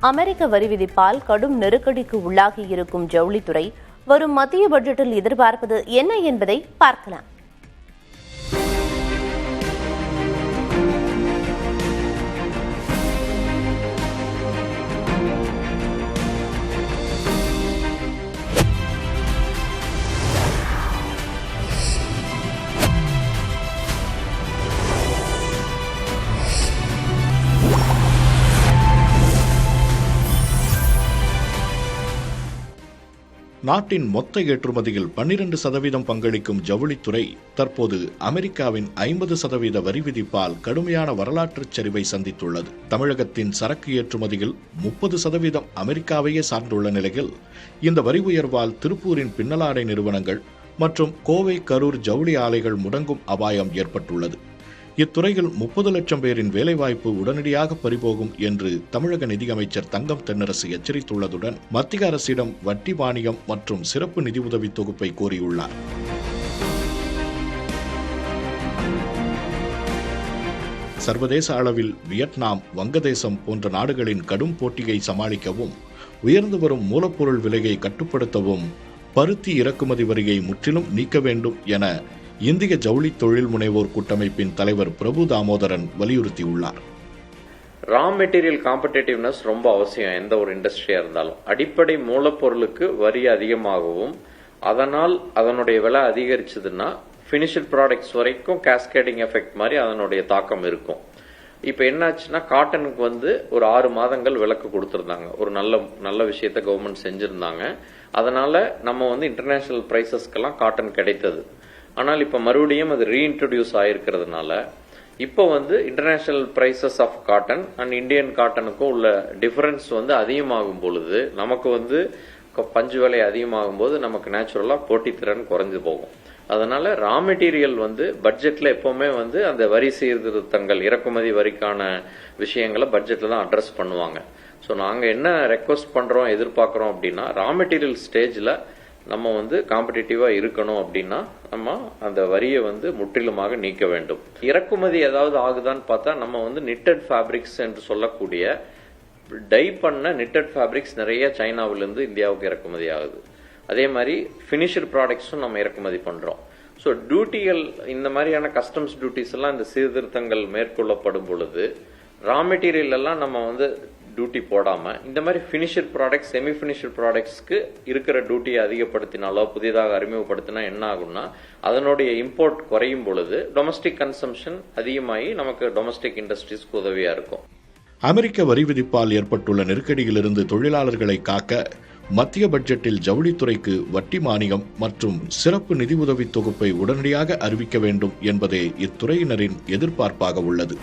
அமெரிக்க வரி விதிப்பால் கடும் நெருக்கடிக்கு உள்ளாகியிருக்கும் ஜவுளித்துறை வரும் மத்திய பட்ஜெட்டில் எதிர்பார்ப்பது என்ன என்பதை பார்க்கலாம். நாட்டின் மொத்த ஏற்றுமதியில் 12% பங்களிக்கும் ஜவுளித்துறை தற்போது அமெரிக்காவின் 50% வரி விதிப்பால் கடுமையான வரலாற்றுச் சரிவை சந்தித்துள்ளது. தமிழகத்தின் சரக்கு ஏற்றுமதியில் 30% அமெரிக்காவையே சார்ந்துள்ள நிலையில் இந்த வரி உயர்வால் திருப்பூரின் பின்னலாடை நிறுவனங்கள் மற்றும் கோவை கரூர் ஜவுளி ஆலைகள் முடங்கும் அபாயம் ஏற்பட்டுள்ளது. இத்துறையில் 30 லட்சம் பேரின் வேலைவாய்ப்பு உடனடியாக பறிபோகும் என்று தமிழக நிதியமைச்சர் தங்கம் தென்னரசு எச்சரித்துள்ளதுடன் மத்திய அரசிடம் வட்டி மானியம் மற்றும் சிறப்பு நிதியுதவி தொகுப்பை கோரியுள்ளார். சர்வதேச அளவில் வியட்நாம், வங்கதேசம் போன்ற நாடுகளின் கடும் போட்டியை சமாளிக்கவும் உயர்ந்து வரும் மூலப்பொருள் விலையை கட்டுப்படுத்தவும் பருத்தி இறக்குமதி வரியை முற்றிலும் நீக்க வேண்டும் என இந்திய ஜவுளி தொழில் முனைவோர் கூட்டமைப்பின் தலைவர் பிரபு தாமோதரன் வலியுறுத்தியுள்ளார். ரா மெட்டீரியல் காம்படேட்டிவ்னஸ் ரொம்ப அவசியம். எந்த ஒரு இண்டஸ்ட்ரியா இருந்தாலும் அடிப்படை மூலப்பொருளுக்கு வரி அதிகமாகவும் அதனால் அதனுடைய விலை அதிகரிச்சதுன்னா பினிஷ்ட் ப்ராடக்ட்ஸ் வரைக்கும் கேஸ்கேடிங் எஃபெக்ட் மாதிரி அதனுடைய தாக்கம் இருக்கும். இப்போ என்னாச்சுன்னா காட்டனுக்கு ஒரு 6 மாதங்கள் விலக்கு கொடுத்துருந்தாங்க. ஒரு நல்ல விஷயத்த கவர்மெண்ட் செஞ்சிருந்தாங்க. அதனால நம்ம இன்டர்நேஷனல் பிரைசஸ்க்கெல்லாம் காட்டன் கிடைத்தது. ஆனால் இப்போ மறுபடியும் அது ரீஇன்ட்ரடியூஸ் ஆயிருக்கிறதுனால இப்போ international prices of cotton and Indian காட்டனுக்கும் உள்ள டிஃபரன்ஸ் அதிகமாகும் பொழுது நமக்கு பஞ்சு விலை அதிகமாகும் போது நமக்கு நேச்சுரலா போட்டித்திறன் குறைஞ்சு போகும். அதனால ரா மெட்டீரியல் பட்ஜெட்ல எப்பவுமே அந்த வரி சீர்திருத்தங்கள் இறக்குமதி வரிக்கான விஷயங்களை பட்ஜெட்ல தான் அட்ரஸ் பண்ணுவாங்க. ஸோ நாங்க என்ன ரெக்வஸ்ட் பண்றோம் எதிர்பார்க்கிறோம் அப்படின்னா ரா மெட்டீரியல் ஸ்டேஜ்ல நம்ம காம்படிட்டிவா இருக்கணும் அப்படின்னா நம்ம அந்த வரியை முற்றிலுமாக நீக்க வேண்டும். இறக்குமதி ஏதாவது ஆகுதான்னு பார்த்தா நம்ம நிட்டட் ஃபேப்ரிக்ஸ் என்று சொல்லக்கூடிய டை பண்ண நிட்டட் ஃபேப்ரிக்ஸ் நிறைய சைனாவிலிருந்து இந்தியாவுக்கு இறக்குமதி ஆகுது. அதே மாதிரி பினிஷ்ட் ப்ராடக்ட்ஸும் நம்ம இறக்குமதி பண்றோம். ஸோ டியூட்டிகள் இந்த மாதிரியான கஸ்டம்ஸ் டியூட்டிஸ் எல்லாம் இந்த சீர்திருத்தங்கள் மேற்கொள்ளப்படும் பொழுது ரா மெட்டீரியல் எல்லாம் நம்ம டியூட்டி போடாம இந்த மாதிரி பினிஷ்ட் ப்ராடக்ட்ஸ் செமி பினிஷ்ட் ப்ராடக்ட்ஸ்க்கு இருக்கிற டியூட்டியை அதிகப்படுத்தினாலோ புதிதாக அறிமுகப்படுத்தினா என்ன ஆகும்னா அதனுடைய இம்போர்ட் குறையும் பொழுது டொமஸ்டிக் கன்சம்ஷன் அதிகமாகி நமக்கு டொமஸ்டிக் இண்டஸ்ட்ரீஸ்க்கு உதவியா இருக்கும். அமெரிக்க வரி விதிப்பால் ஏற்பட்டுள்ள நெருக்கடியிலிருந்து தொழிலாளர்களை காக்க மத்திய பட்ஜெட்டில் ஜவுளித்துறைக்கு வட்டி மானியம் மற்றும் சிறப்பு நிதியுதவி தொகுப்பை உடனடியாக அறிவிக்க வேண்டும் என்பதே இத்துறையினரின் எதிர்பார்ப்பாக உள்ளது.